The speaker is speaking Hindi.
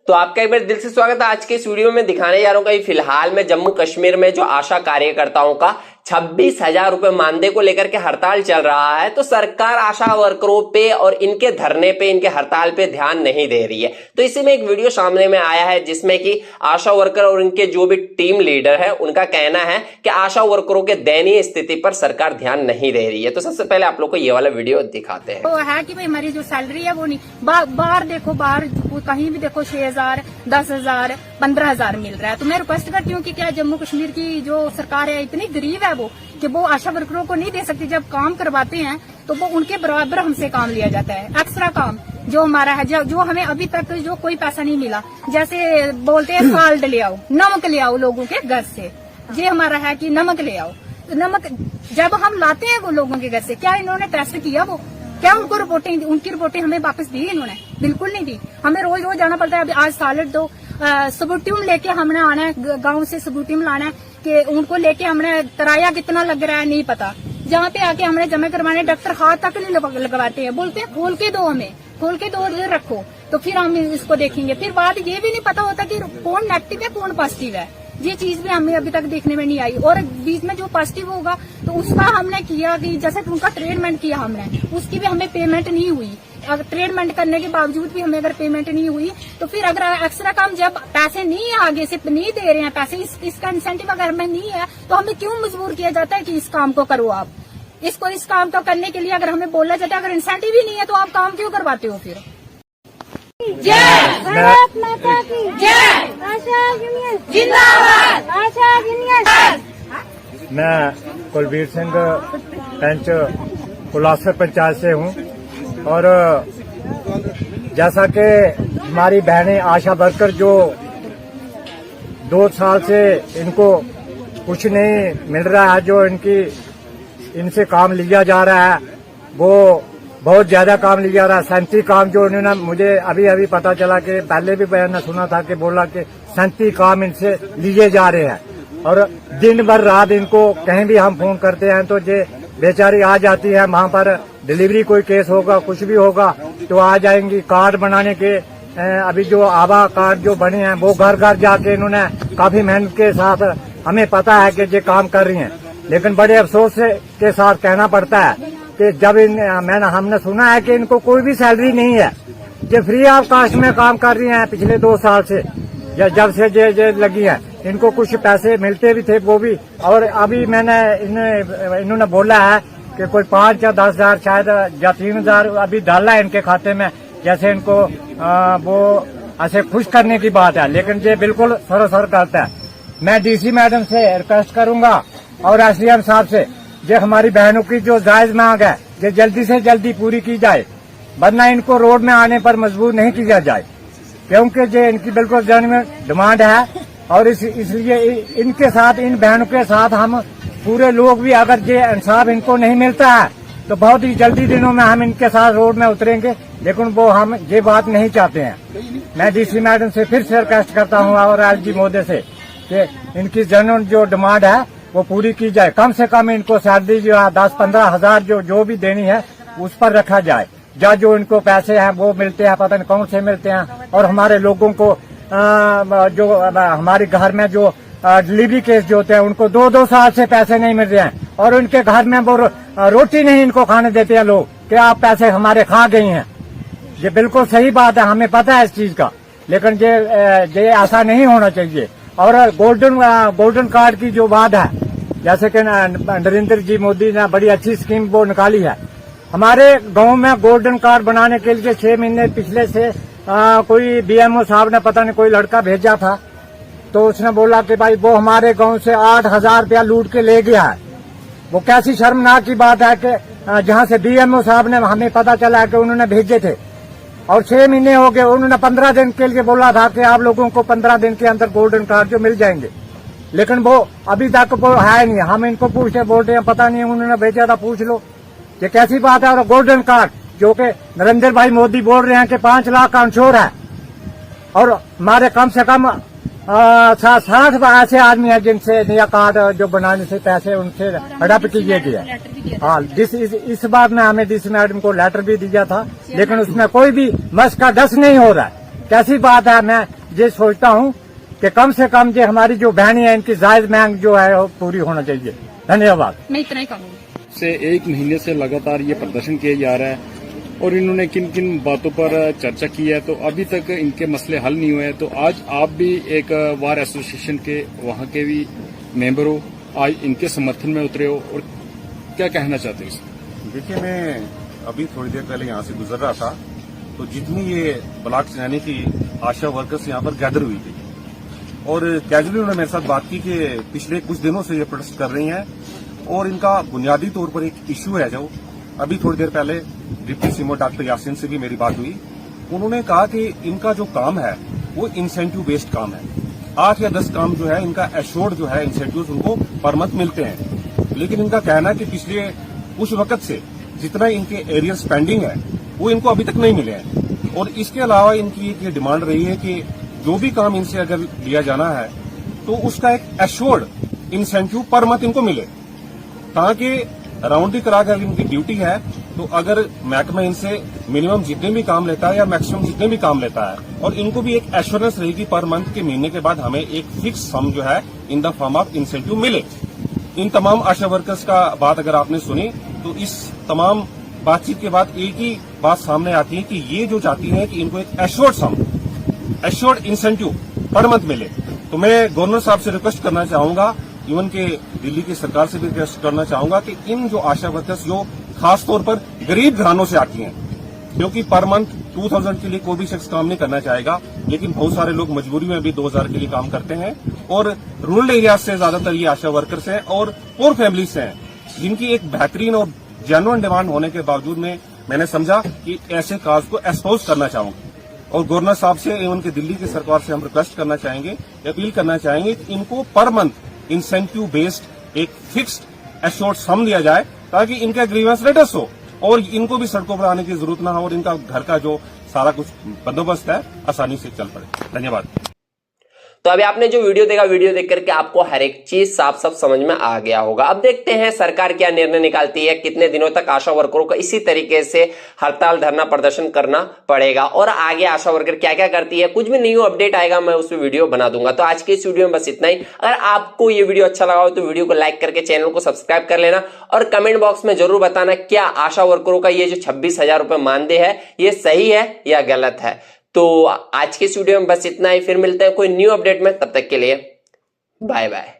तो आपका एक बार दिल से स्वागत है। आज के इस वीडियो में दिखाने जा रहा हूँ कि फिलहाल में जम्मू कश्मीर में जो आशा कार्यकर्ताओं का 26,000 रुपए मानदेय को लेकर के हड़ताल चल रहा है, तो सरकार आशा वर्करों पे और इनके धरने पे, इनके हड़ताल पे ध्यान नहीं दे रही है। तो इसी में एक वीडियो सामने में आया है जिसमें कि आशा वर्कर और इनके जो भी टीम लीडर है उनका कहना है कि आशा वर्करों के दयनीय स्थिति पर सरकार ध्यान नहीं दे रही है। तो सबसे पहले आप लोग को ये वाला वीडियो दिखाते हैं। तो है कि भाई हमारी जो सैलरी है वो नहीं, बाहर देखो, बाहर कहीं भी देखो 6,000, 10,000, 15,000 मिल रहा है। तो मैं रिक्वेस्ट करती हूँ कि क्या जम्मू कश्मीर की जो सरकार है इतनी गरीब है वो कि वो आशा वर्करों को नहीं दे सकती। जब काम करवाते हैं तो वो उनके बराबर हमसे काम लिया जाता है, एक्स्ट्रा काम जो हमारा है, जो हमें अभी तक जो कोई पैसा नहीं मिला। जैसे बोलते हैं साल्ट ले आओ, नमक ले आओ लोगों के घर से, ये हमारा है कि नमक ले आओ। तो नमक जब हम लाते हैं वो लोगों के घर से, क्या इन्होंने टेस्ट किया? वो क्या उनको उनकी रिपोर्टें हमें वापस दी? इन्होंने बिल्कुल नहीं दी। हमें रोज रोज जाना पड़ता है। अभी आज सालट दो, सबूटियम लेके हमने आना है, गांव से सबूटियम लाना है कि उनको लेके हमने किराया कितना लग रहा है नहीं पता। जहाँ पे आके हमने जमा करवाने, डॉक्टर हाथ तक नहीं लगवाते हैं, बोलते हैं खोल के दो, हमें खोल के दो, रखो तो फिर हम इसको देखेंगे। फिर बाद ये भी नहीं पता होता कि कौन नेगेटिव है कौन पॉजिटिव है। ये चीज भी हमें अभी तक देखने में नहीं आई। और बीच में जो पॉजिटिव होगा तो उसका हमने किया कि जैसे उनका ट्रीटमेंट किया हमने, उसकी भी हमें पेमेंट नहीं हुई। अगर ट्रीटमेंट करने के बावजूद भी हमें अगर पेमेंट नहीं हुई तो फिर अगर एक्स्ट्रा काम जब पैसे नहीं है, आगे से नहीं दे रहे हैं पैसे, इसका इंसेंटिव अगर हमें नहीं है तो हमें क्यों मजबूर किया जाता है कि इस काम को करो आप। इस काम को करने के लिए अगर हमें बोला जाता है, अगर इंसेंटिव ही नहीं है तो आप काम क्यों करवाते हो फिर? जय भारत माता की जय। आशा यूनियन जिंदाबाद, आशा यूनियन। मैं कुलबीर सिंह पंच कुलासर पंचायत से हूँ। और जैसा कि हमारी बहनें आशा वर्कर जो 2 साल से इनको कुछ नहीं मिल रहा है, जो इनसे काम लिया जा रहा है वो बहुत ज्यादा काम लिया जा रहा है। 37 काम जो उन्होंने, मुझे अभी पता चला कि पहले भी मैंने सुना था कि बोला कि 37 काम इनसे लिए जा रहे हैं। और दिन भर रात इनको कहीं भी हम फोन करते हैं तो ये बेचारी आ जाती है। वहाँ पर डिलीवरी कोई केस होगा, कुछ भी होगा तो आ जाएंगी। कार्ड बनाने के अभी जो आभा कार्ड जो बने हैं वो घर घर जाके इन्होंने काफी मेहनत के साथ, हमें पता है कि ये काम कर रही हैं। लेकिन बड़े अफसोस के साथ कहना पड़ता है कि जब हमने सुना है कि इनको कोई भी सैलरी नहीं है, ये फ्री ऑफ कास्ट में काम कर रही हैं पिछले 2 साल से, जब से ये लगी है। इनको कुछ पैसे मिलते भी थे वो भी, और अभी इन्होंने बोला है कि कोई 5 या 10,000 शायद या 3,000 अभी डाला है इनके खाते में, जैसे इनको वो ऐसे खुश करने की बात है। लेकिन ये बिल्कुल सरासर गलत है। मैं डीसी मैडम से रिक्वेस्ट करूंगा और एसडीएम साहब से, ये हमारी बहनों की जो जायज मांग है ये जल्दी से जल्दी पूरी की जाए, वरना इनको रोड में आने पर मजबूर नहीं किया जाए, क्योंकि ये इनकी बिल्कुल जेन्युइन डिमांड है। और इसलिए इनके साथ, इन बहनों के साथ हम पूरे लोग भी, अगर ये इंसाफ इनको नहीं मिलता है तो बहुत ही जल्दी दिनों में हम इनके साथ रोड में उतरेंगे। लेकिन वो हम ये बात नहीं चाहते हैं। मैं डीसी मैडम से फिर से रिक्वेस्ट करता हूँ और एलजी महोदय से कि इनकी जेन्युइन जो डिमांड है वो पूरी की जाए। कम से कम इनको सैलरी जो है 10-15 हजार जो भी देनी है उस पर रखा जाए। जो इनको पैसे हैं वो मिलते हैं, पता नहीं कौन से मिलते हैं। और हमारे लोगों को जो हमारे घर में जो डिलीवरी केस जो होते हैं उनको 2-2 साल से पैसे नहीं मिल रहे हैं, और उनके घर में वो रोटी नहीं इनको खाने देते हैं लोग कि आप पैसे हमारे खा गई हैं। ये बिल्कुल सही बात है, हमें पता है इस चीज का, लेकिन ये ऐसा नहीं होना चाहिए। और गोल्डन कार्ड की जो बात है, जैसे कि नरेंद्र जी मोदी ने बड़ी अच्छी स्कीम वो निकाली है। हमारे गांव में गोल्डन कार्ड बनाने के लिए 6 महीने पिछले से कोई बीएमओ साहब ने, पता नहीं कोई लड़का भेजा था, तो उसने बोला कि भाई वो हमारे गांव से 8,000 रुपया लूट के ले गया है। वो कैसी शर्मनाक की बात है कि जहां से बीएमओ साहब ने, हमें पता चला कि उन्होंने भेजे थे और 6 महीने हो गए। उन्होंने 15 दिन के लिए बोला था कि आप लोगों को 15 दिन के अंदर गोल्डन कार्ड जो मिल जाएंगे, लेकिन वो अभी तक वो है नहीं। हम इनको पूछते बोलते हैं पता नहीं उन्होंने भेजा था, पूछ लो। ये कैसी बात है? और गोल्डन कार्ड जो कि नरेंद्र भाई मोदी बोल रहे हैं कि 5 लाख का इंश्योर है, और हमारे कम से कम 60 ऐसे आदमी है जिनसे नया कार्ड जो बनाने से पैसे उनसे हड़प किए गए। हाँ, इस बात में हमें डीसी मैडम को लेटर भी दिया था, लेकिन उसमें कोई भी मस का डस नहीं हो रहा है। कैसी बात है। मैं ये सोचता हूँ कि कम से कम जो हमारी जो बहनें हैं इनकी जायज मांग जो है वो पूरी होना चाहिए। धन्यवाद। मैं इतना ही कहूँगी। से 1 महीने से लगातार ये प्रदर्शन किया जा रहा है और इन्होंने किन किन बातों पर चर्चा की है, तो अभी तक इनके मसले हल नहीं हुए हैं। तो आज आप भी एक बार एसोसिएशन के वहाँ के भी मेंबर हो, आज इनके समर्थन में उतरे हो और क्या कहना चाहते हो इसमें? देखिए, मैं अभी थोड़ी देर पहले यहाँ से गुजर रहा था, तो जितनी ये ब्लॉक यानी कि आशा वर्कर्स यहाँ पर गैदर हुई थी और कैजुअली उन्होंने मेरे साथ बात की कि पिछले कुछ दिनों से ये प्रोटेस्ट कर रही हैं और इनका बुनियादी तौर पर एक इश्यू है जो अभी थोड़ी देर पहले डिप्टी सीएम डॉक्टर यासीन से भी मेरी बात हुई। उन्होंने कहा कि इनका जो काम है वो इंसेंटिव बेस्ड काम है। 8 या 10 काम जो है इनका एश्योर्ड जो है इंसेंटिव उनको पर मंथ मिलते हैं, लेकिन इनका कहना है कि पिछले कुछ वक्त से जितना इनके एरियर पेंडिंग है वो इनको अभी तक नहीं मिले हैं। और इसके अलावा इनकी एक ये डिमांड रही है कि जो भी काम इनसे अगर लिया जाना है तो उसका एक एश्योर्ड इंसेंटिव पर मंथ इनको मिले, ताकि राउंड दी करा अगर इनकी ड्यूटी है तो अगर महकमा इनसे मिनिमम जितने भी काम लेता है या मैक्सिमम जितने भी काम लेता है और इनको भी एक एश्योरेंस रहेगी पर मंथ के महीने के बाद हमें एक फिक्स सम जो है in the form of incentive मिले। इन तमाम आशा वर्कर्स का बात अगर आपने सुनी तो इस तमाम बातचीत के बाद एक ही बात सामने आती है कि ये जो चाहती है कि इनको एक एश्योर्ड सम, एश्योर्ड इंसेंटिव पर मंथ मिले। तो मैं गवर्नर साहब से रिक्वेस्ट करना चाहूंगा, इवन के दिल्ली की सरकार से भी रिक्वेस्ट करना चाहूंगा कि इन जो आशा वर्कर्स जो खास तौर पर गरीब घरानों से आती हैं, क्योंकि पर मंथ 2000 के लिए कोई भी शख्स काम नहीं करना चाहेगा, लेकिन बहुत सारे लोग मजबूरी में भी 2000 के लिए काम करते हैं और रूरल एरिया से ज्यादातर ये आशा वर्कर्स हैं और पुअर फैमिली से हैं, जिनकी एक बेहतरीन और जेन्युइन डिमांड होने के बावजूद में मैंने समझा कि ऐसे काज को एक्सपोज करना चाहूंगा। और गवर्नर साहब से एवं के दिल्ली की सरकार से हम रिक्वेस्ट करना चाहेंगे, अपील करना चाहेंगे कि इनको पर मंथ इंसेंटिव बेस्ड एक फिक्स्ड एश्योर्ड सम दिया जाए, ताकि इनका ग्रीवेंस रेडस हो और इनको भी सड़कों पर आने की जरूरत ना हो और इनका घर का जो सारा कुछ बंदोबस्त है आसानी से चल पड़े। धन्यवाद। तो अभी आपने जो वीडियो देखा, वीडियो देख करके आपको हर एक चीज साफ साफ समझ में आ गया होगा। अब देखते हैं सरकार क्या निर्णय निकालती है, कितने दिनों तक आशा वर्करों को इसी तरीके से हड़ताल धरना प्रदर्शन करना पड़ेगा और आगे आशा वर्कर क्या क्या करती है। कुछ भी न्यू अपडेट आएगा मैं उस पर वीडियो बना दूंगा। तो आज के इस वीडियो में बस इतना ही। अगर आपको ये वीडियो अच्छा लगा हो तो वीडियो को लाइक करके चैनल को सब्सक्राइब कर लेना और कमेंट बॉक्स में जरूर बताना क्या आशा वर्करों का ये जो 26,000 रुपए मानदेय है ये सही है या गलत है। तो आज के इस वीडियो में बस इतना ही, फिर मिलते हैं कोई न्यू अपडेट में, तब तक के लिए बाय बाय।